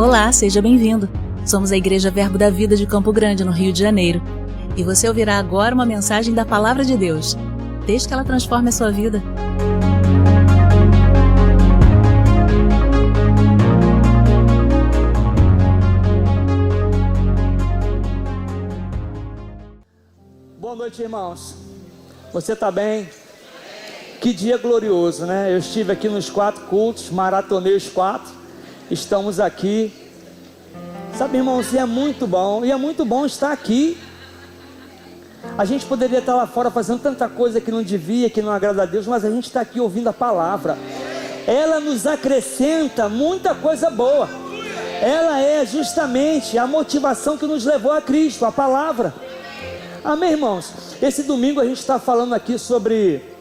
Olá, seja bem-vindo. Somos a Igreja Verbo da Vida de Campo Grande, no Rio de Janeiro. E você ouvirá agora uma mensagem da Palavra de Deus. Desde que ela transforme a sua vida. Boa noite, irmãos. Você está bem? Que dia glorioso, né? Eu estive aqui nos 4 cultos, maratonei os 4. Estamos aqui. Sabe, irmãos, e é muito bom estar aqui. A gente poderia estar lá fora fazendo tanta coisa que não devia, que não agrada a Deus, mas a gente está aqui ouvindo a palavra. Ela nos acrescenta muita coisa boa. Ela é justamente a motivação que nos levou a Cristo, a palavra. Amém, irmãos? Esse domingo a gente está falando aqui sobre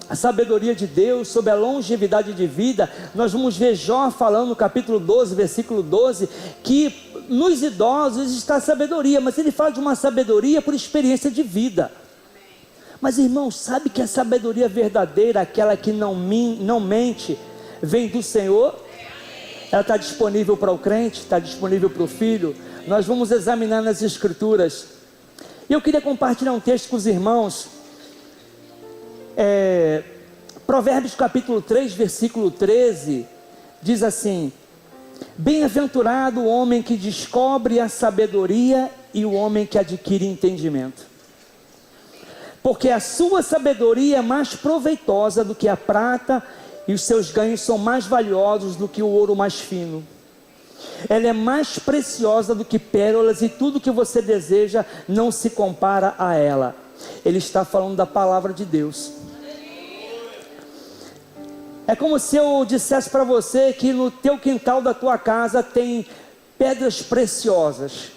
a sabedoria de Deus, sobre a longevidade de vida. Nós vamos ver Jó falando no capítulo 12, versículo 12, que nos idosos está a sabedoria, mas ele fala de uma sabedoria por experiência de vida. Mas, irmãos, sabe que a sabedoria verdadeira, aquela que não mente, vem do Senhor? Ela está disponível para o crente, está disponível para o filho. Nós vamos examinar nas Escrituras. E eu queria compartilhar um texto com os irmãos. Provérbios capítulo 3, versículo 13, diz assim: bem-aventurado o homem que descobre a sabedoria e o homem que adquire entendimento, porque a sua sabedoria é mais proveitosa do que a prata, e os seus ganhos são mais valiosos do que o ouro mais fino. Ela é mais preciosa do que pérolas, e tudo que você deseja não se compara a ela. Ele está falando da palavra de Deus. É como se eu dissesse para você que no teu quintal da tua casa tem pedras preciosas.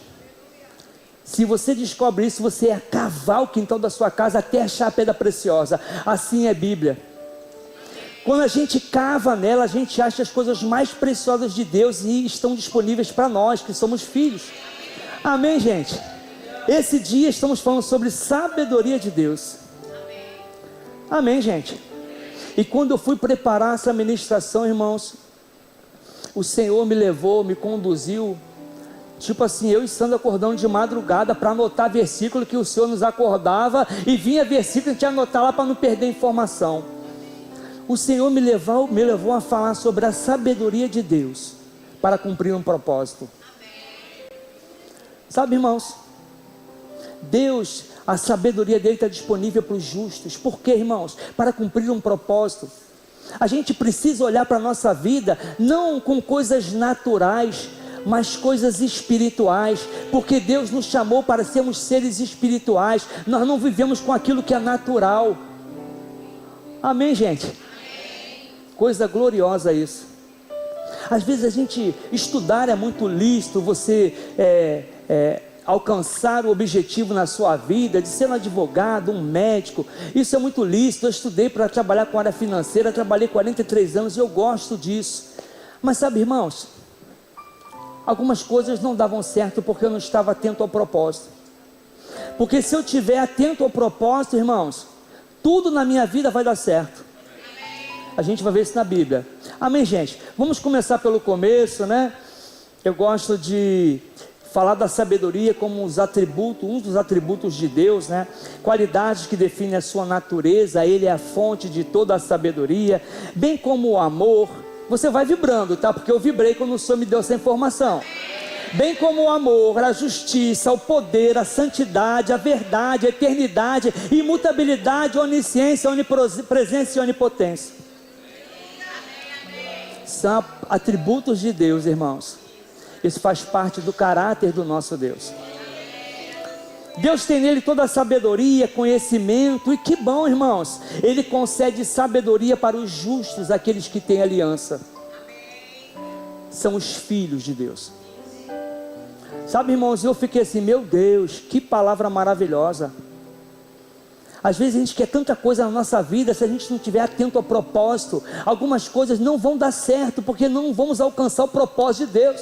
Se você descobre isso, você ia cavar o quintal da sua casa até achar a pedra preciosa. Assim é a Bíblia. Quando a gente cava nela, a gente acha as coisas mais preciosas de Deus e estão disponíveis para nós, que somos filhos. Amém, gente? Esse dia estamos falando sobre sabedoria de Deus. Amém, gente? E quando eu fui preparar essa ministração, irmãos, o Senhor me levou, me conduziu, tipo assim, eu e Sandra acordando de madrugada para anotar versículo que o Senhor nos acordava, e vinha versículo que a gente ia anotar lá para não perder informação. O Senhor me levou a falar sobre a sabedoria de Deus para cumprir um propósito. Sabe, irmãos, Deus, a sabedoria dele está disponível para os justos. Por quê, irmãos? Para cumprir um propósito. A gente precisa olhar para a nossa vida não com coisas naturais, mas coisas espirituais, porque Deus nos chamou para sermos seres espirituais. Nós não vivemos com aquilo que é natural. Amém, gente? Coisa gloriosa isso. Às vezes a gente estudar é muito lícito, você alcançar o objetivo na sua vida, de ser um advogado, um médico, isso é muito lícito. Eu estudei para trabalhar com a área financeira, trabalhei 43 anos e eu gosto disso. Mas sabe, irmãos, algumas coisas não davam certo porque eu não estava atento ao propósito. Porque se eu estiver atento ao propósito, irmãos, tudo na minha vida vai dar certo. A gente vai ver isso na Bíblia. Amém, gente? Vamos começar pelo começo, né? Eu gosto de falar da sabedoria como um dos atributos de Deus, né? Qualidades que definem a sua natureza. Ele é a fonte de toda a sabedoria, bem como o amor. Você vai vibrando, tá? Porque eu vibrei quando o Senhor me deu essa informação. Bem como o amor, a justiça, o poder, a santidade, a verdade, a eternidade, imutabilidade, onisciência, onipresença e onipotência. São atributos de Deus, irmãos. Isso faz parte do caráter do nosso Deus. Deus tem nele toda a sabedoria, conhecimento, e que bom, irmãos, ele concede sabedoria para os justos, aqueles que têm aliança. São os filhos de Deus. Sabe, irmãos, eu fiquei assim, meu Deus, que palavra maravilhosa. Às vezes a gente quer tanta coisa na nossa vida, se a gente não estiver atento ao propósito, algumas coisas não vão dar certo, porque não vamos alcançar o propósito de Deus.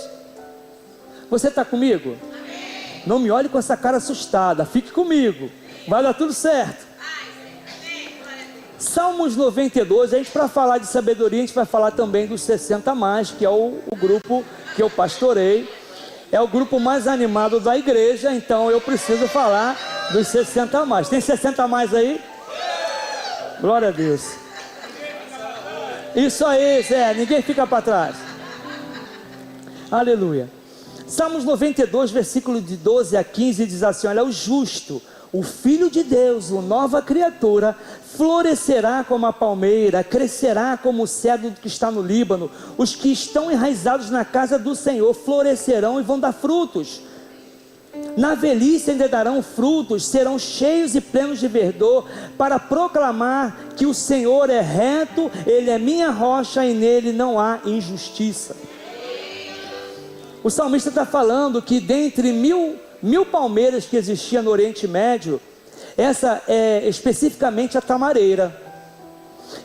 Você está comigo? Amém. Não me olhe com essa cara assustada, fique comigo, vai dar tudo certo. Salmos 92, a gente, para falar de sabedoria, a gente vai falar também dos 60 mais, que é o grupo que eu pastorei. É o grupo mais animado da igreja, então eu preciso falar dos 60 mais. Tem 60 mais aí? Glória a Deus. Isso aí, Zé, ninguém fica para trás. Aleluia. Salmos 92, versículo de 12 a 15 diz assim: olha, o justo, o Filho de Deus, o nova criatura, florescerá como a palmeira, crescerá como o cedro que está no Líbano. Os que estão enraizados na casa do Senhor florescerão e vão dar frutos. Na velhice ainda darão frutos, serão cheios e plenos de verdor, para proclamar que o Senhor é reto, Ele é minha rocha e nele não há injustiça. O salmista está falando que dentre mil palmeiras que existiam no Oriente Médio, essa é especificamente a tamareira,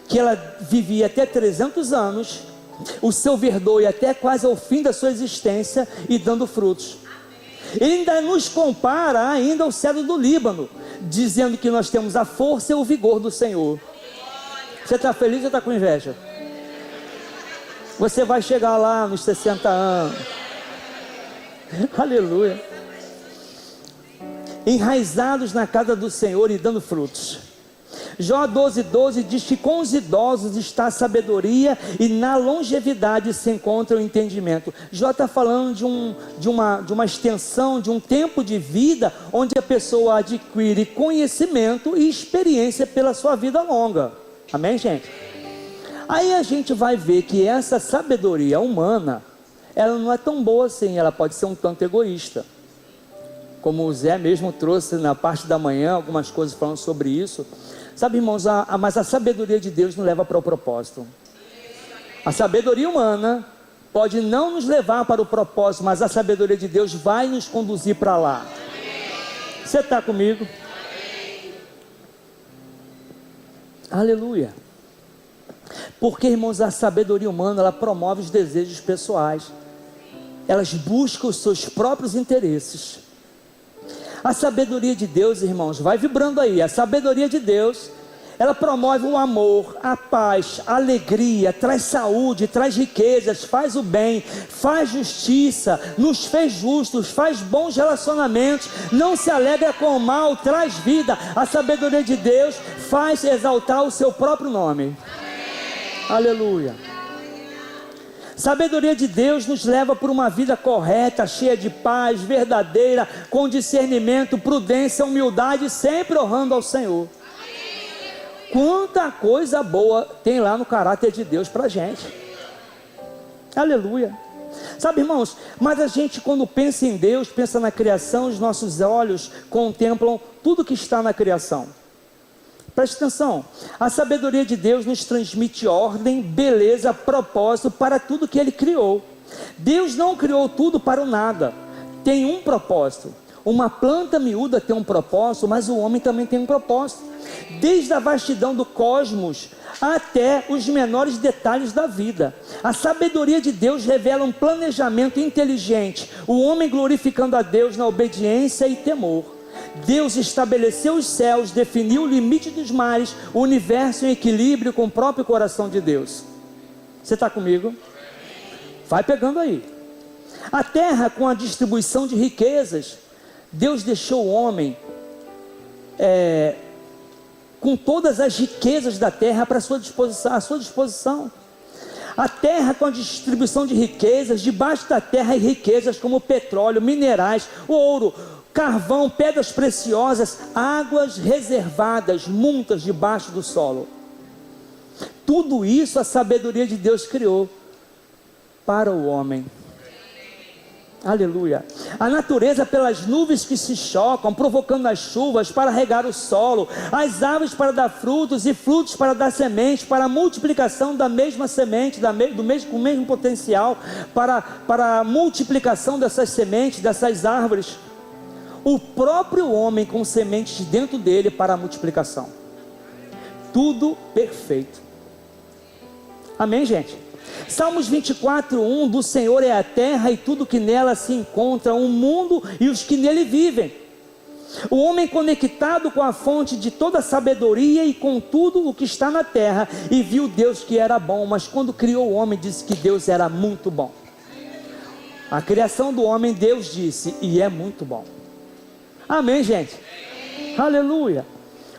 que ela vivia até 300 anos, o seu verdor ia até quase ao fim da sua existência e dando frutos. Ele ainda nos compara ainda ao cedro do Líbano, dizendo que nós temos a força e o vigor do Senhor. Você está feliz ou está com inveja? Você vai chegar lá nos 60 anos. Aleluia. Enraizados na casa do Senhor e dando frutos. Jó 12:12 diz que com os idosos está a sabedoria e na longevidade se encontra o entendimento. Jó está falando de uma extensão, de um tempo de vida onde a pessoa adquire conhecimento e experiência pela sua vida longa. Amém, gente? Aí a gente vai ver que essa sabedoria humana, ela não é tão boa assim, ela pode ser um tanto egoísta. Como o Zé mesmo trouxe na parte da manhã, algumas coisas falando sobre isso. Sabe, irmãos, mas a sabedoria de Deus nos leva para o propósito. A sabedoria humana pode não nos levar para o propósito, mas a sabedoria de Deus vai nos conduzir para lá. Você está comigo? Aleluia. Porque, irmãos, a sabedoria humana, ela promove os desejos pessoais. Elas buscam os seus próprios interesses. A sabedoria de Deus, irmãos, vai vibrando aí. A sabedoria de Deus, ela promove o amor, a paz, a alegria, traz saúde, traz riquezas, faz o bem, faz justiça, nos fez justos, faz bons relacionamentos, não se alegra com o mal, traz vida. A sabedoria de Deus faz exaltar o seu próprio nome. Aleluia. Sabedoria de Deus nos leva por uma vida correta, cheia de paz, verdadeira, com discernimento, prudência, humildade, sempre honrando ao Senhor. Quanta coisa boa tem lá no caráter de Deus para a gente. Aleluia. Sabe, irmãos, mas a gente, quando pensa em Deus, pensa na criação, os nossos olhos contemplam tudo que está na criação. Preste atenção, a sabedoria de Deus nos transmite ordem, beleza, propósito para tudo que Ele criou. Deus não criou tudo para o nada, tem um propósito. Uma planta miúda tem um propósito, mas o homem também tem um propósito. Desde a vastidão do cosmos até os menores detalhes da vida, a sabedoria de Deus revela um planejamento inteligente, o homem glorificando a Deus na obediência e temor. Deus estabeleceu os céus, definiu o limite dos mares, o universo em equilíbrio com o próprio coração de Deus. Você está comigo? Vai pegando aí. A terra, com a distribuição de riquezas, Deus deixou o homem com todas as riquezas da terra à sua disposição. A terra, com a distribuição de riquezas, debaixo da terra, riquezas como petróleo, minerais, ouro, carvão, pedras preciosas, águas reservadas, muitas debaixo do solo. Tudo isso a sabedoria de Deus criou para o homem. Aleluia. A natureza pelas nuvens que se chocam, provocando as chuvas para regar o solo, as aves para dar frutos e frutos para dar semente, para a multiplicação da mesma semente, com o mesmo potencial, para a multiplicação dessas sementes, dessas árvores. O próprio homem com sementes dentro dele para a multiplicação. Tudo perfeito. Amém, gente? Salmos 24:1, do Senhor é a terra e tudo que nela se encontra, o mundo e os que nele vivem. O homem conectado com a fonte de toda sabedoria e com tudo o que está na terra, e viu Deus que era bom, mas quando criou o homem, disse que Deus era muito bom. A criação do homem, Deus disse, e é muito bom. Amém, gente? Aleluia.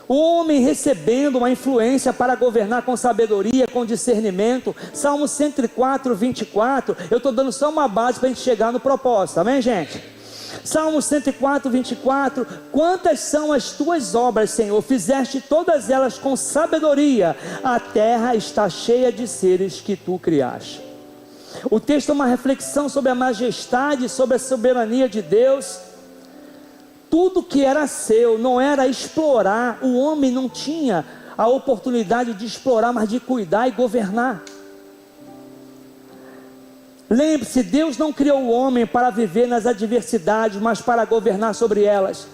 O homem recebendo uma influência para governar com sabedoria, com discernimento. Salmo 104, 24. Eu estou dando só uma base para a gente chegar no propósito. Amém, gente? Salmo 104, 24. Quantas são as tuas obras, Senhor? Fizeste todas elas com sabedoria. A terra está cheia de seres que tu criaste. O texto é uma reflexão sobre a majestade, sobre a soberania de Deus. Tudo que era seu não era explorar. O homem não tinha a oportunidade de explorar, mas de cuidar e governar. Lembre-se, Deus não criou o homem para viver nas adversidades, mas para governar sobre elas.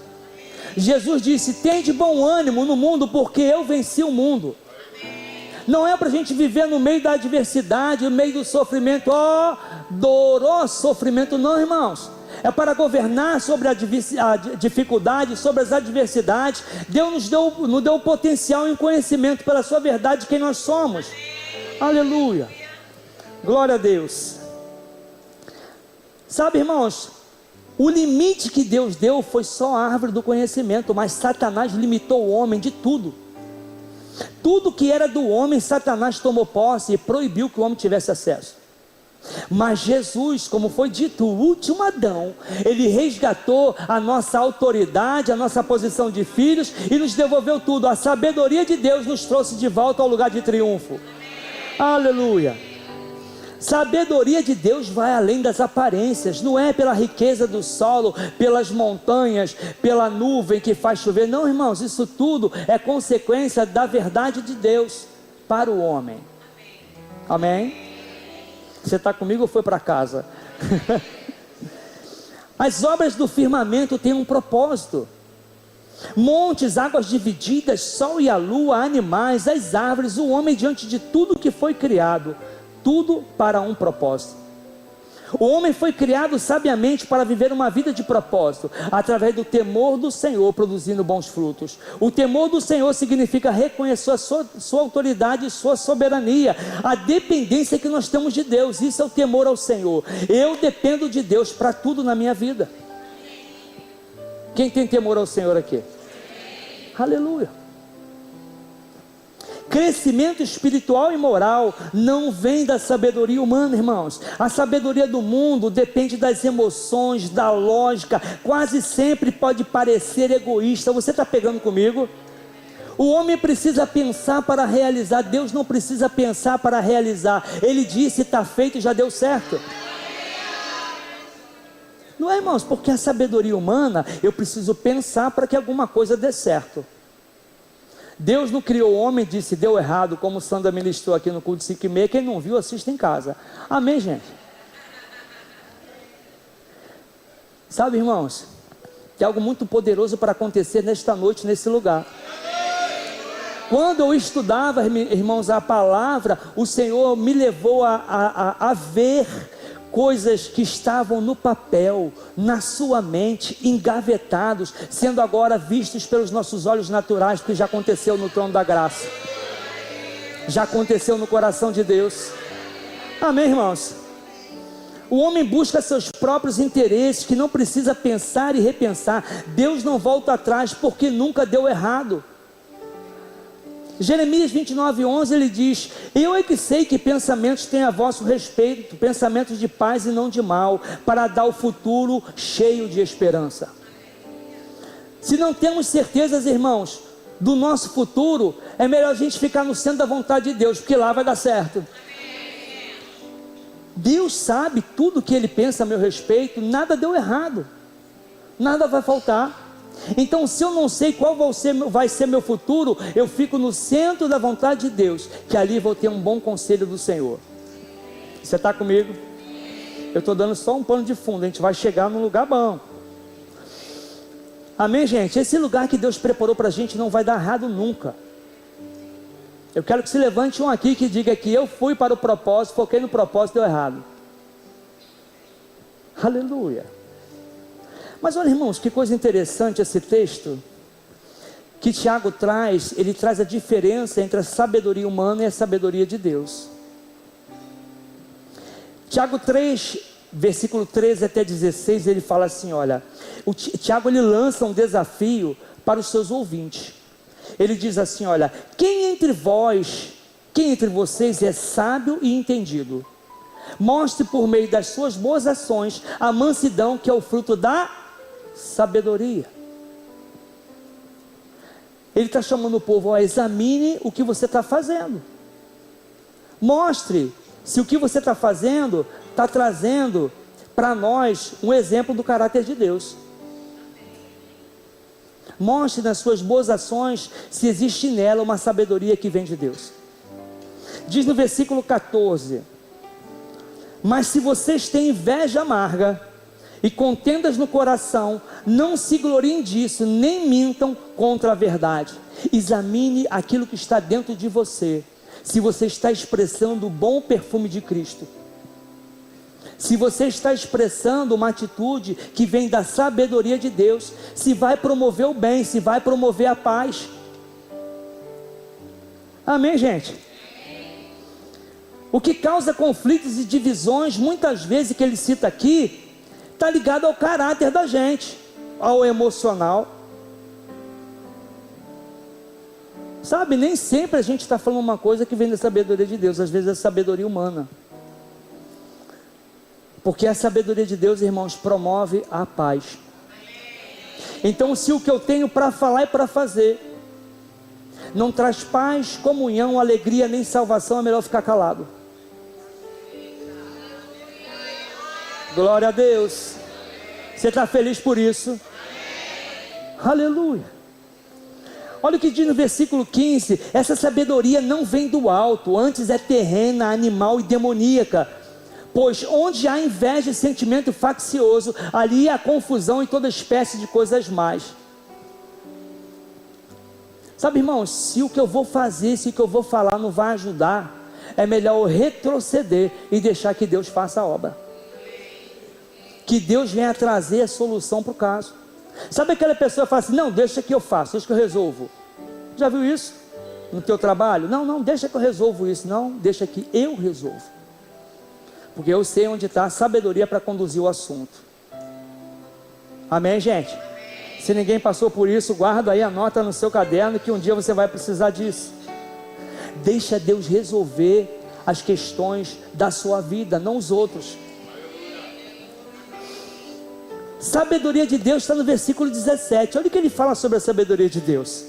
Jesus disse: tende bom ânimo no mundo, porque eu venci o mundo. Não é para a gente viver no meio da adversidade, no meio do sofrimento, dor, sofrimento, não, irmãos. É para governar sobre a dificuldade, sobre as adversidades. Deus nos deu o potencial e o conhecimento pela sua verdade, quem nós somos. Aleluia, glória a Deus. Sabe, irmãos, o limite que Deus deu foi só a árvore do conhecimento, mas Satanás limitou o homem de tudo. Tudo que era do homem, Satanás tomou posse e proibiu que o homem tivesse acesso. Mas Jesus, como foi dito, o último Adão, ele resgatou a nossa autoridade, a nossa posição de filhos e nos devolveu tudo. A sabedoria de Deus nos trouxe de volta ao lugar de triunfo. Aleluia. Sabedoria de Deus vai além das aparências. Não é pela riqueza do solo, pelas montanhas, pela nuvem que faz chover. Não, irmãos, isso tudo é consequência da verdade de Deus para o homem. Amém? Você está comigo ou foi para casa? As obras do firmamento têm um propósito. Montes, águas divididas, sol e a lua, animais, as árvores, o homem diante de tudo que foi criado. Tudo para um propósito. O homem foi criado sabiamente para viver uma vida de propósito, através do temor do Senhor, produzindo bons frutos. O temor do Senhor significa reconhecer a sua autoridade e sua soberania, a dependência que nós temos de Deus. Isso é o temor ao Senhor. Eu dependo de Deus para tudo na minha vida. Quem tem temor ao Senhor aqui? Aleluia. Crescimento espiritual e moral não vem da sabedoria humana, irmãos. A sabedoria do mundo depende das emoções, da lógica. Quase sempre pode parecer egoísta. Você está pegando comigo? O homem precisa pensar para realizar. Deus não precisa pensar para realizar. Ele disse: está feito e já deu certo. Não é, irmãos? Porque a sabedoria humana, eu preciso pensar para que alguma coisa dê certo. Deus não criou o homem e disse: deu errado, como o Sandra ministrou aqui no culto 5h30. Quem não viu, assista em casa. Amém, gente? Sabe, irmãos, tem algo muito poderoso para acontecer nesta noite, nesse lugar. Quando eu estudava, irmãos, a palavra, o Senhor me levou a ver coisas que estavam no papel, na sua mente, engavetados, sendo agora vistos pelos nossos olhos naturais, porque já aconteceu no trono da graça, já aconteceu no coração de Deus. Amém, irmãos? O homem busca seus próprios interesses, que não precisa pensar e repensar. Deus não volta atrás, porque nunca deu errado. Jeremias 29:11, ele diz: eu é que sei que pensamentos têm a vosso respeito, pensamentos de paz e não de mal, para dar o futuro cheio de esperança. Se não temos certezas, irmãos, do nosso futuro, é melhor a gente ficar no centro da vontade de Deus, porque lá vai dar certo. Deus sabe tudo que Ele pensa a meu respeito, nada deu errado, nada vai faltar. Então, se eu não sei qual vai ser meu futuro, eu fico no centro da vontade de Deus, que ali vou ter um bom conselho do Senhor. Você está comigo? Eu estou dando só um pano de fundo, a gente vai chegar num lugar bom. Amém, gente? Esse lugar que Deus preparou para a gente não vai dar errado nunca. Eu quero que se levante um aqui que diga que eu fui para o propósito, foquei no propósito, deu errado. Aleluia. Mas olha, irmãos, que coisa interessante esse texto que Tiago traz. Ele traz a diferença entre a sabedoria humana e a sabedoria de Deus. Tiago 3, versículo 13 até 16, ele fala assim, olha, Tiago ele lança um desafio para os seus ouvintes. Ele diz assim, olha, quem entre vocês é sábio e entendido? Mostre por meio das suas boas ações a mansidão, que é o fruto da sabedoria. Ele está chamando o povo, ó, examine o que você está fazendo. Mostre se o que você está fazendo está trazendo para nós um exemplo do caráter de Deus. Mostre nas suas boas ações se existe nela uma sabedoria que vem de Deus. Diz no versículo 14: mas se vocês têm inveja amarga e contendas no coração, não se gloriem disso, nem mintam contra a verdade. Examine aquilo que está dentro de você, se você está expressando o bom perfume de Cristo, se você está expressando uma atitude que vem da sabedoria de Deus, se vai promover o bem, se vai promover a paz. Amém, gente? O que causa conflitos e divisões, muitas vezes, que ele cita aqui, está ligado ao caráter da gente, ao emocional. Sabe, nem sempre a gente está falando uma coisa que vem da sabedoria de Deus, às vezes é sabedoria humana. Porque a sabedoria de Deus, irmãos, promove a paz. Então, se o que eu tenho para falar e para fazer não traz paz, comunhão, alegria, nem salvação, é melhor ficar calado. Glória a Deus. Você está feliz por isso? Aleluia. Olha o que diz no versículo 15: essa sabedoria não vem do alto, antes é terrena, animal e demoníaca. Pois onde há inveja e sentimento faccioso, ali há confusão e toda espécie de coisas más. Sabe, irmãos, se o que eu vou fazer, se o que eu vou falar não vai ajudar, é melhor eu retroceder e deixar que Deus faça a obra. Que Deus venha trazer a solução para o caso. Sabe aquela pessoa que fala assim, não, deixa que eu faço, deixa que eu resolvo. Já viu isso no teu trabalho? Não, deixa que eu resolvo isso. Não, deixa que eu resolvo. Porque eu sei onde está a sabedoria para conduzir o assunto. Amém, gente? Se ninguém passou por isso, guarda aí, anota no seu caderno, que um dia você vai precisar disso. Deixa Deus resolver as questões da sua vida, não os outros. Sabedoria de Deus está no versículo 17. Olha o que ele fala sobre a sabedoria de Deus.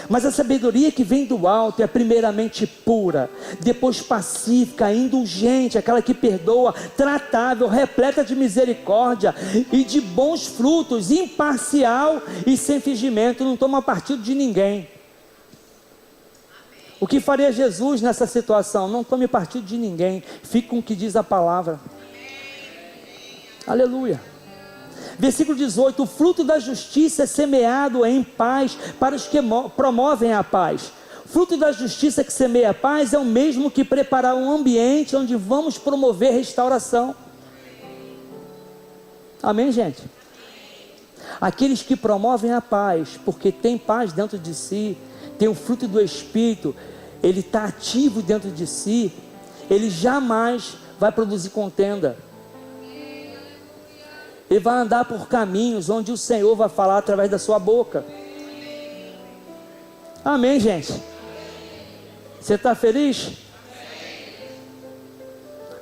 Mas a sabedoria que vem do alto é primeiramente pura, depois pacífica, indulgente, aquela que perdoa, tratável, repleta de misericórdia e de bons frutos, imparcial e sem fingimento, não toma partido de ninguém. O que faria Jesus nessa situação? Não tome partido de ninguém, fique com o que diz a palavra. Aleluia. Versículo 18: o fruto da justiça é semeado em paz para os que promovem a paz. O fruto da justiça que semeia a paz é o mesmo que preparar um ambiente onde vamos promover restauração. Amém, gente? Aqueles que promovem a paz, porque tem paz dentro de si, tem o fruto do Espírito, ele está ativo dentro de si, ele jamais vai produzir contenda. Ele vai andar por caminhos onde o Senhor vai falar através da sua boca. Amém, gente? Você está feliz?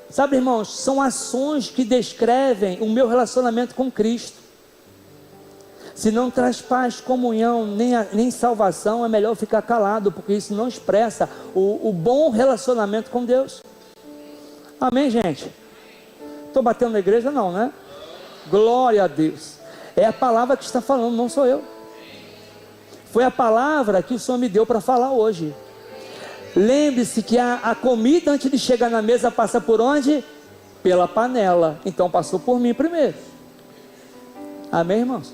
Sabe, irmãos, são ações que descrevem o meu relacionamento com Cristo. Se não traz paz, comunhão, nem salvação, é melhor ficar calado, porque isso não expressa o bom relacionamento com Deus. Amém, gente? Estou batendo na igreja não, né? Glória a Deus. É a palavra que está falando, não sou eu. Foi a palavra que o Senhor me deu para falar hoje. Lembre-se que a comida, antes de chegar na mesa, passa por onde? Pela panela. Então passou por mim primeiro. Amém, irmãos?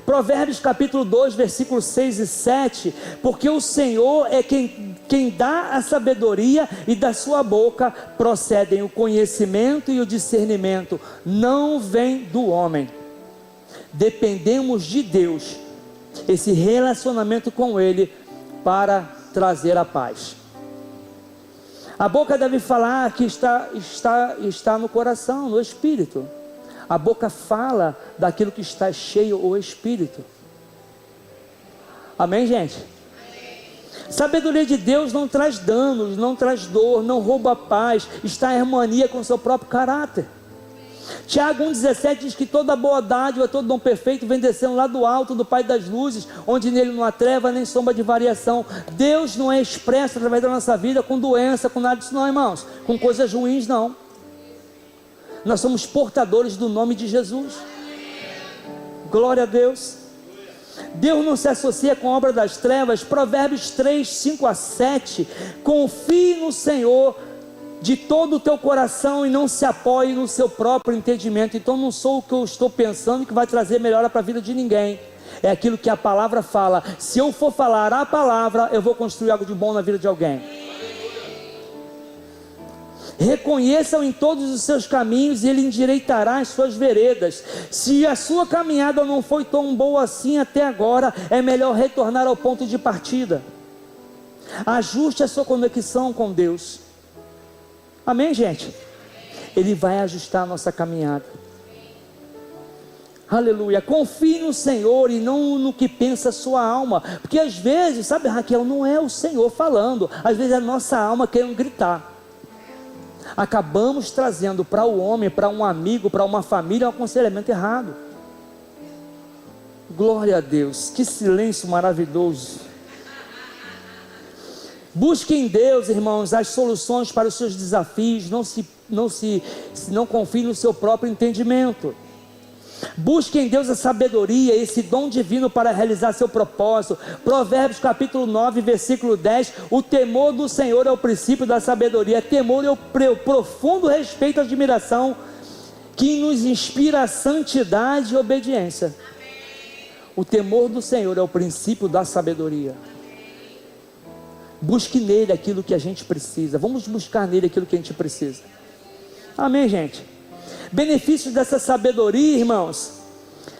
Provérbios capítulo 2, versículos 6 e 7. Porque o Senhor é quem dá a sabedoria, e da sua boca procedem o conhecimento e o discernimento. Não vem do homem. dependemos de Deus, esse relacionamento com Ele, para trazer a paz. A boca deve falar que está no coração, no espírito. A boca fala daquilo que está cheio, o espírito. Amém, gente? Sabedoria de Deus não traz danos, não traz dor, não rouba a paz, está em harmonia com o seu próprio caráter. Tiago 1,17 diz que toda boa dádiva, todo dom perfeito vem descendo lá do alto do Pai das luzes, onde nele não há treva nem sombra de variação. Deus não é expresso através da nossa vida com doença, com nada disso não, irmãos, com coisas ruins não. Nós somos portadores do nome de Jesus. Glória a Deus. Deus não se associa com a obra das trevas. Provérbios 3, 5 a 7. Confie no Senhor de todo o teu coração e não se apoie no seu próprio entendimento. Então não sou o que eu estou pensando que vai trazer melhora para a vida de ninguém. É aquilo que a palavra fala. Se eu for falar a palavra, eu vou construir algo de bom na vida de alguém. Reconheçam em todos os seus caminhos e Ele endireitará as suas veredas. Se a sua caminhada não foi tão boa assim até agora, é melhor retornar ao ponto de partida. Ajuste a sua conexão com Deus. Amém, gente? Ele vai ajustar a nossa caminhada. Aleluia. Confie no Senhor e não no que pensa a sua alma. Porque às vezes, sabe, Raquel, não é o Senhor falando. Às vezes é a nossa alma querendo gritar. Acabamos trazendo para o homem, para um amigo, para uma família, um aconselhamento errado. Glória a Deus, que silêncio maravilhoso. Busque em Deus, irmãos, as soluções para os seus desafios. Não confie no seu próprio entendimento. Busque em Deus a sabedoria, esse dom divino para realizar seu propósito. Provérbios capítulo 9, versículo 10. O temor do Senhor é o princípio da sabedoria. Temor é o profundo respeito e admiração que nos inspira a santidade e obediência. O temor do Senhor é o princípio da sabedoria. Busque nele aquilo que a gente precisa. Vamos buscar nele aquilo que a gente precisa. Amém, gente? Benefícios dessa sabedoria, irmãos,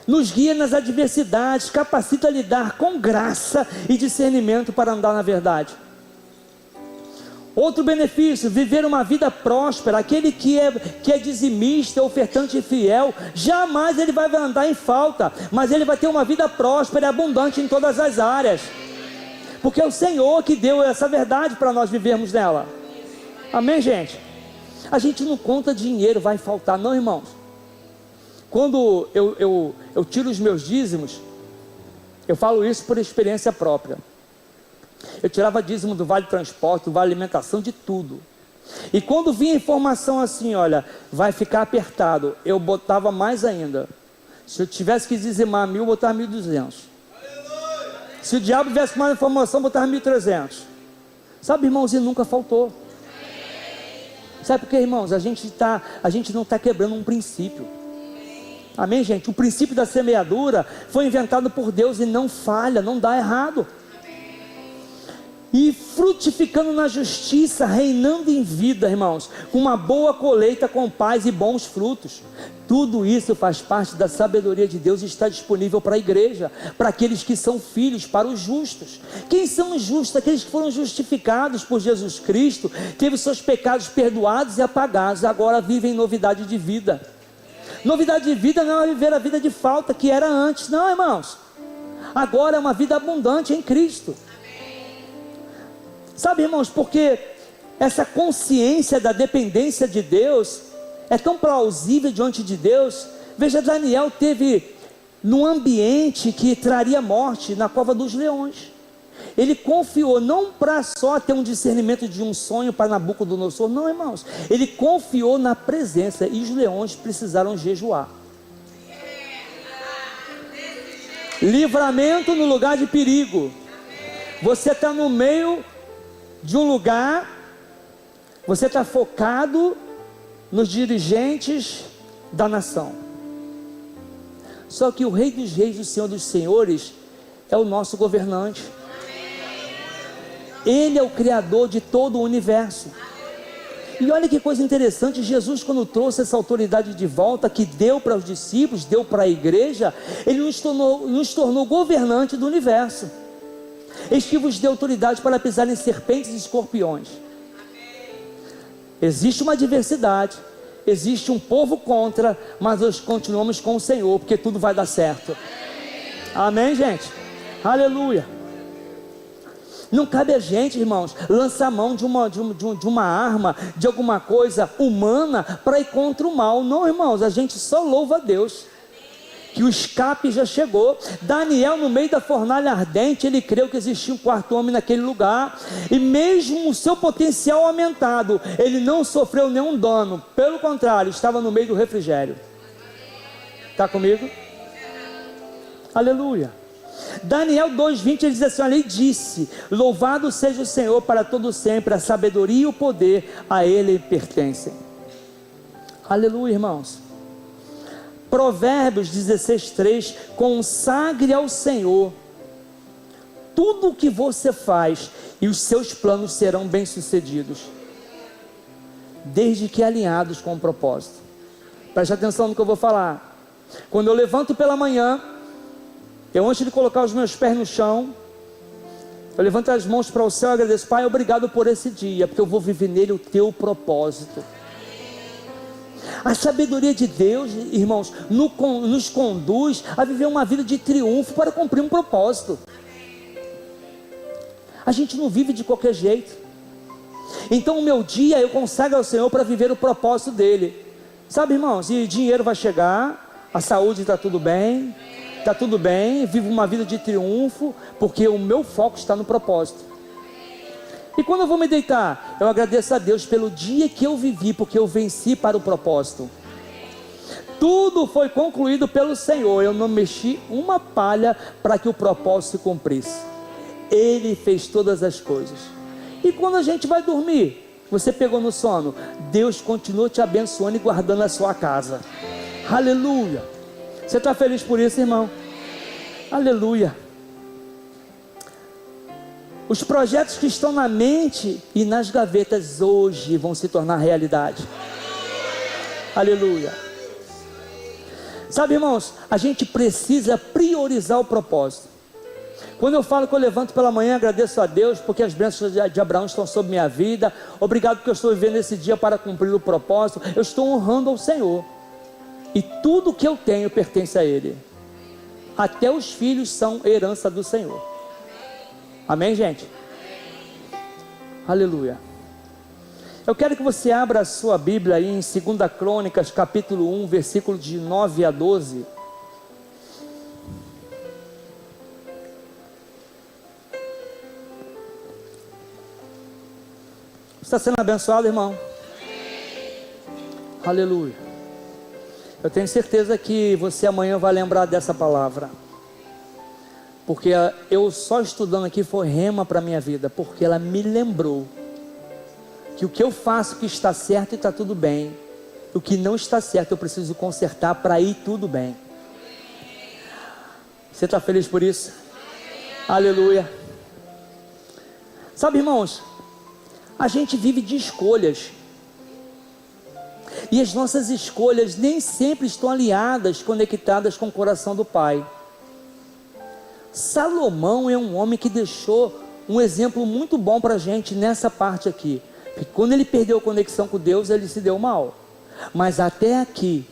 nos guia nas adversidades, capacita a lidar com graça e discernimento para andar na verdade. Outro benefício, viver uma vida próspera. Aquele que é dizimista, ofertante e fiel, jamais ele vai andar em falta, mas ele vai ter uma vida próspera e abundante em todas as áreas, porque é o Senhor que deu essa verdade para nós vivermos nela. Amém, gente? A gente não conta dinheiro, vai faltar, não, irmãos. Quando eu tiro os meus dízimos, eu falo isso por experiência própria. Eu tirava dízimo do Vale Transporte, do Vale Alimentação, de tudo. E quando vinha informação assim, olha, vai ficar apertado, eu botava mais ainda. Se eu tivesse que dizimar 1.000, eu botava 1.200. Se o diabo viesse mais informação, eu botava 1.300. Sabe, irmãos, e nunca faltou. Sabe por quê, irmãos? A gente não está quebrando um princípio. Amém, gente? O princípio da semeadura foi inventado por Deus e não falha, não dá errado. E frutificando na justiça, reinando em vida, irmãos, com uma boa colheita, com paz e bons frutos. Tudo isso faz parte da sabedoria de Deus e está disponível para a igreja, para aqueles que são filhos, para os justos. Quem são os justos? Aqueles que foram justificados por Jesus Cristo, teve seus pecados perdoados e apagados, agora vivem novidade de vida. Novidade de vida não é viver a vida de falta que era antes, não, irmãos. Agora é uma vida abundante em Cristo. Sabe, irmãos, porque essa consciência da dependência de Deus é tão plausível diante de Deus. Veja, Daniel teve num ambiente que traria morte, na cova dos leões. Ele confiou não para só ter um discernimento de um sonho para Nabucodonosor, não, irmãos. Ele confiou na presença e os leões precisaram jejuar. Livramento no lugar de perigo. Você está no meio de um lugar, você está focado nos dirigentes da nação. Só que o Rei dos Reis, o Senhor dos Senhores, é o nosso governante. Ele é o Criador de todo o universo. E olha que coisa interessante, Jesus, quando trouxe essa autoridade de volta, que deu para os discípulos, deu para a igreja, Ele nos tornou governante do universo. Eis que vos deu autoridade para pisar em serpentes e escorpiões. Existe uma diversidade, existe um povo contra, mas nós continuamos com o Senhor, porque tudo vai dar certo. Amém, gente? Aleluia. Não cabe a gente, irmãos, lançar mão de uma arma, de alguma coisa humana para ir contra o mal. Não, irmãos, a gente só louva a Deus, que o escape já chegou. Daniel, no meio da fornalha ardente, ele creu que existia um quarto homem naquele lugar, e mesmo o seu potencial aumentado, ele não sofreu nenhum dano, pelo contrário, estava no meio do refrigério. Está comigo? Aleluia. Daniel 2:20, ele diz assim, olha, ele disse, louvado seja o Senhor para todo sempre, a sabedoria e o poder a Ele pertencem. Aleluia, irmãos. Provérbios 16:3, consagre ao Senhor tudo o que você faz, e os seus planos serão bem-sucedidos, desde que alinhados com o propósito. Preste atenção no que eu vou falar. Quando eu levanto pela manhã, eu, antes de colocar os meus pés no chão, eu levanto as mãos para o céu e agradeço, Pai, obrigado por esse dia, porque eu vou viver nele o teu propósito. A sabedoria de Deus, irmãos, nos conduz a viver uma vida de triunfo para cumprir um propósito. A gente não vive de qualquer jeito. Então o meu dia eu consagro ao Senhor para viver o propósito dele. Sabe, irmãos, e dinheiro vai chegar, a saúde está tudo bem, vivo uma vida de triunfo, porque o meu foco está no propósito. E quando eu vou me deitar, eu agradeço a Deus pelo dia que eu vivi, porque eu venci para o propósito. Tudo foi concluído pelo Senhor, eu não mexi uma palha para que o propósito se cumprisse. Ele fez todas as coisas. E quando a gente vai dormir, você pegou no sono, Deus continua te abençoando e guardando a sua casa. Aleluia. Você está feliz por isso, irmão? Aleluia. Os projetos que estão na mente e nas gavetas hoje vão se tornar realidade. Aleluia. Sabe, irmãos, a gente precisa priorizar o propósito. Quando eu falo que eu levanto pela manhã, agradeço a Deus, porque as bênçãos de Abraão estão sobre minha vida. Obrigado porque eu estou vivendo esse dia para cumprir o propósito. Eu estou honrando ao Senhor. E tudo que eu tenho pertence a Ele. Até os filhos são herança do Senhor. Amém, gente? Aleluia. Eu quero que você abra a sua Bíblia aí em 2 Crônicas, capítulo 1, versículo de 9 a 12. Está sendo abençoado, irmão? Aleluia. Eu tenho certeza que você amanhã vai lembrar dessa palavra, porque eu só estudando aqui foi rema para a minha vida, porque ela me lembrou que o que eu faço que está certo e está tudo bem, o que não está certo eu preciso consertar para ir tudo bem. Você está feliz por isso? Aleluia. Sabe, irmãos, a gente vive de escolhas, e as nossas escolhas nem sempre estão alinhadas, conectadas com o coração do Pai. Salomão é um homem que deixou um exemplo muito bom para a gente nessa parte aqui, que quando ele perdeu a conexão com Deus, ele se deu mal, mas até aqui,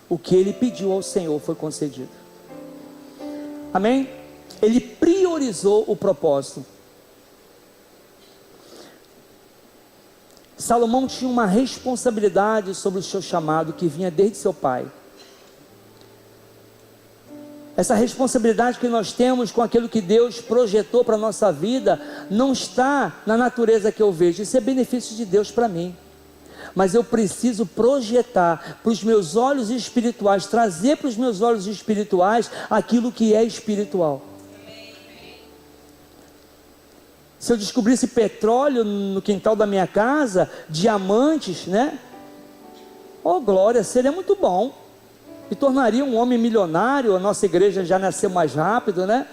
o que ele pediu ao Senhor foi concedido. Amém? Ele priorizou o propósito. Salomão tinha uma responsabilidade sobre o seu chamado que vinha desde seu pai. Essa responsabilidade que nós temos com aquilo que Deus projetou para a nossa vida não está na natureza que eu vejo. Isso é benefício de Deus para mim. Mas eu preciso projetar para os meus olhos espirituais, trazer para os meus olhos espirituais aquilo que é espiritual. Se eu descobrisse petróleo no quintal da minha casa, diamantes, né? Oh, glória, seria muito bom. E tornaria um homem milionário. A nossa igreja já nasceu mais rápido, né?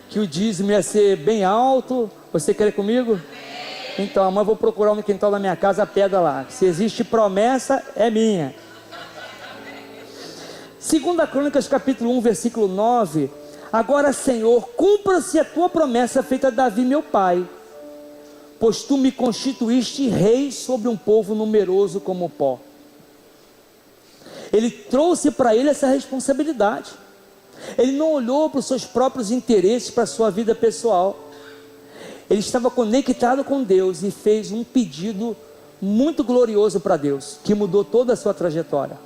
Que o dízimo ia ser bem alto. Você quer comigo? Então, amanhã eu vou procurar no quintal da minha casa a pedra lá. Se existe promessa, é minha. 2 Crônicas capítulo 1, versículo 9. Agora, Senhor, cumpra-se a tua promessa feita a Davi, meu pai, pois tu me constituíste rei sobre um povo numeroso como o pó. Ele trouxe para ele essa responsabilidade. Ele não olhou para os seus próprios interesses, para a sua vida pessoal. Ele estava conectado com Deus e fez um pedido muito glorioso para Deus, que mudou toda a sua trajetória.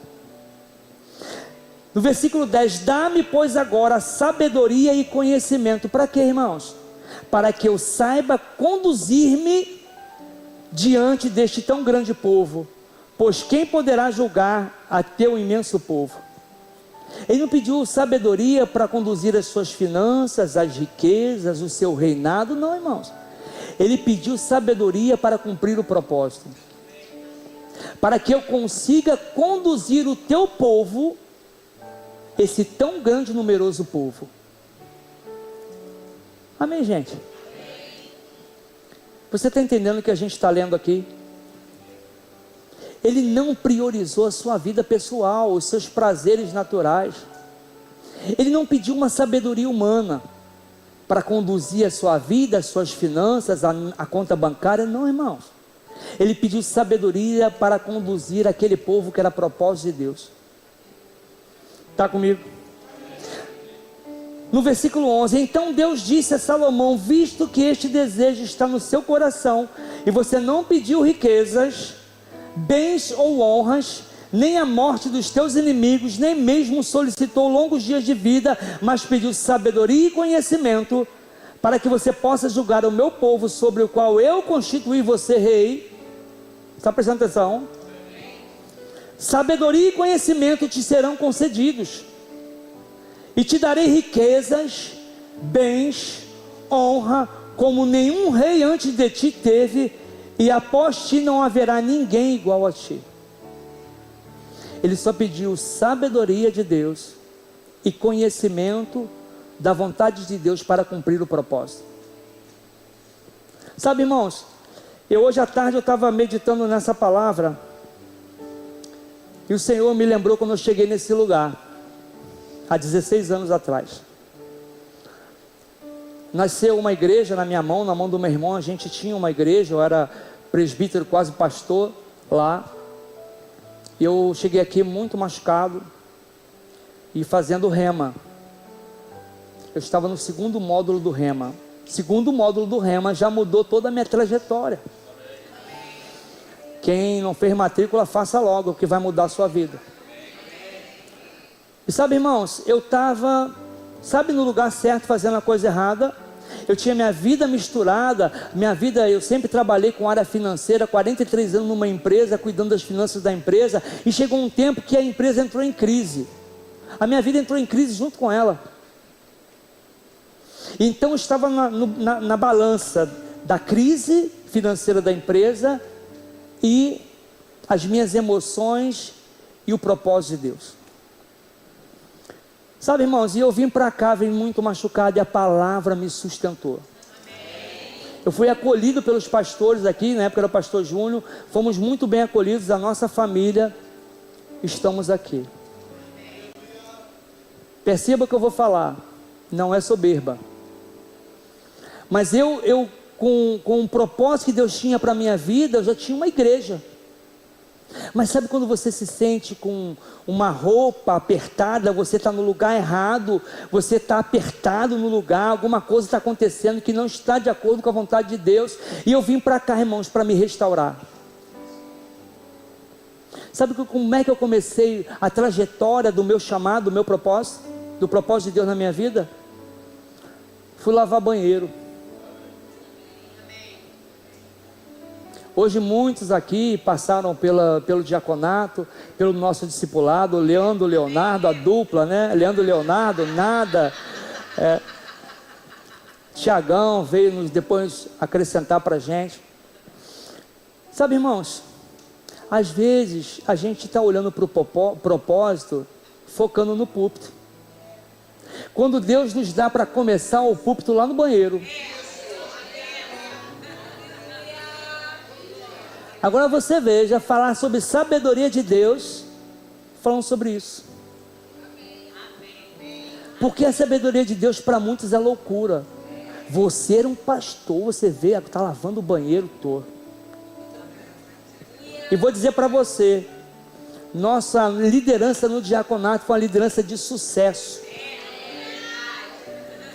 No versículo 10, dá-me, pois, agora sabedoria e conhecimento. Para quê, irmãos? Para que eu saiba conduzir-me diante deste tão grande povo, pois quem poderá julgar a teu imenso povo? Ele não pediu sabedoria para conduzir as suas finanças, as riquezas, o seu reinado, não, irmãos. Ele pediu sabedoria para cumprir o propósito, para que eu consiga conduzir o teu povo, esse tão grande e numeroso povo. Amém, gente? Você está entendendo o que a gente está lendo aqui? Ele não priorizou a sua vida pessoal, os seus prazeres naturais. Ele não pediu uma sabedoria humana para conduzir a sua vida, as suas finanças, a conta bancária. Não, irmãos. Ele pediu sabedoria para conduzir aquele povo que era propósito de Deus. Está comigo? No versículo 11, então Deus disse a Salomão, visto que este desejo está no seu coração, e você não pediu riquezas, bens ou honras, nem a morte dos teus inimigos, nem mesmo solicitou longos dias de vida, mas pediu sabedoria e conhecimento, para que você possa julgar o meu povo, sobre o qual eu constituí você rei. Está prestando atenção? Sabedoria e conhecimento te serão concedidos, e te darei riquezas, bens, honra, como nenhum rei antes de ti teve, e após ti não haverá ninguém igual a ti. Ele só pediu sabedoria de Deus e conhecimento da vontade de Deus para cumprir o propósito. Sabe, irmãos, hoje à tarde eu estava meditando nessa palavra, e o Senhor me lembrou quando eu cheguei nesse lugar, há 16 anos atrás. Nasceu uma igreja na minha mão, na mão do meu irmão. A gente tinha uma igreja, eu era presbítero, quase pastor lá. E eu cheguei aqui muito machucado e fazendo rema. Eu estava no segundo módulo do rema. Segundo módulo do rema já mudou toda a minha trajetória. Quem não fez matrícula, faça logo, que vai mudar a sua vida. E sabe, irmãos, eu estava, no lugar certo, fazendo a coisa errada. Eu tinha minha vida misturada. Eu sempre trabalhei com área financeira, 43 anos numa empresa, cuidando das finanças da empresa. E chegou um tempo que a empresa entrou em crise. A minha vida entrou em crise junto com ela. Então eu estava na balança da crise financeira da empresa e as minhas emoções e o propósito de Deus. Sabe, irmãos, e eu vim para cá, vim muito machucado, e a palavra me sustentou. Eu fui acolhido pelos pastores aqui, na época era o pastor Júnior, fomos muito bem acolhidos, a nossa família, estamos aqui. Perceba o que eu vou falar, não é soberba. Mas eu com o propósito que Deus tinha para a minha vida, eu já tinha uma igreja. Mas sabe quando você se sente com uma roupa apertada, você está no lugar errado, você está apertado no lugar, alguma coisa está acontecendo que não está de acordo com a vontade de Deus, e eu vim para cá, irmãos, para me restaurar. Sabe como é que eu comecei a trajetória do meu chamado, do meu propósito, do propósito de Deus na minha vida? Fui lavar banheiro. Hoje muitos aqui passaram pelo diaconato, pelo nosso discipulado, Leandro, Leonardo, a dupla, né? Leandro, Leonardo, nada. Tiagão veio depois acrescentar para a gente. Sabe, irmãos, às vezes a gente está olhando para o propósito, focando no púlpito. Quando Deus nos dá para começar o púlpito lá no banheiro. Agora você veja, falar sobre sabedoria de Deus, falando sobre isso. Porque a sabedoria de Deus para muitos é loucura. Você era um pastor, você vê, está lavando o banheiro todo. E vou dizer para você, nossa liderança no diaconato foi uma liderança de sucesso.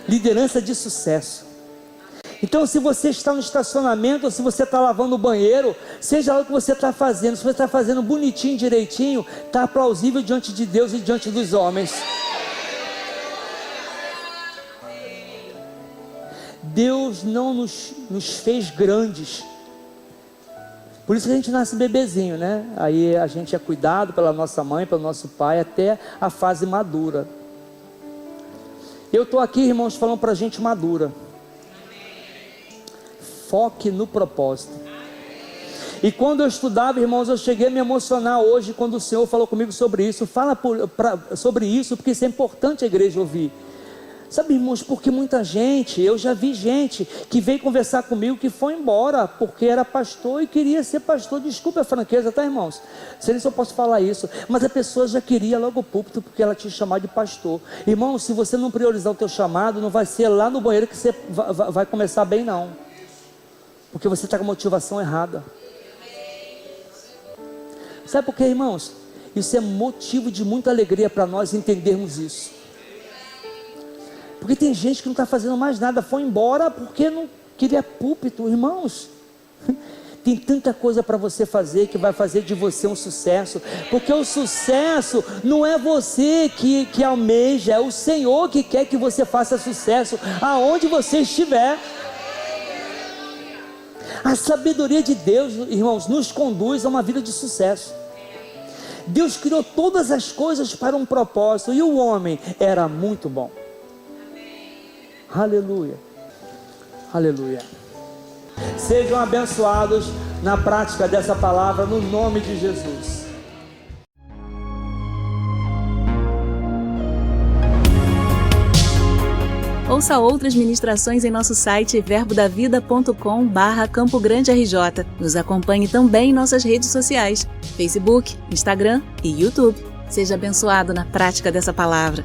Liderança de sucesso. Então, se você está no estacionamento, ou se você está lavando o banheiro, seja lá o que você está fazendo, se você está fazendo bonitinho, direitinho, está plausível diante de Deus e diante dos homens. Deus não nos fez grandes. Por isso que a gente nasce bebezinho, né? Aí a gente é cuidado pela nossa mãe, pelo nosso pai, até a fase madura. Eu estou aqui, irmãos, falando para a gente madura. Foque no propósito. E quando eu estudava, irmãos, eu cheguei a me emocionar hoje quando o Senhor falou comigo sobre isso. Fala sobre isso, porque isso é importante a igreja ouvir. Sabe, irmãos, porque muita gente, eu já vi gente que veio conversar comigo que foi embora porque era pastor e queria ser pastor. Desculpa a franqueza, tá, irmãos? Não sei nem se eu posso falar isso, mas a pessoa já queria logo o púlpito porque ela tinha chamado de pastor. Irmão, se você não priorizar o teu chamado, não vai ser lá no banheiro que você vai começar bem, não. Porque você está com a motivação errada. Sabe por quê, irmãos? Isso é motivo de muita alegria para nós entendermos isso. Porque tem gente que não está fazendo mais nada, foi embora porque não queria púlpito. Irmãos, tem tanta coisa para você fazer que vai fazer de você um sucesso. Porque o sucesso não é você que almeja, é o Senhor que quer que você faça sucesso aonde você estiver. A sabedoria de Deus, irmãos, nos conduz a uma vida de sucesso. Deus criou todas as coisas para um propósito e o homem era muito bom. Aleluia, aleluia. Sejam abençoados na prática dessa palavra, no nome de Jesus. Ouça outras ministrações em nosso site verbodavida.com/Campo Grande RJ. Nos acompanhe também em nossas redes sociais, Facebook, Instagram e YouTube. Seja abençoado na prática dessa palavra.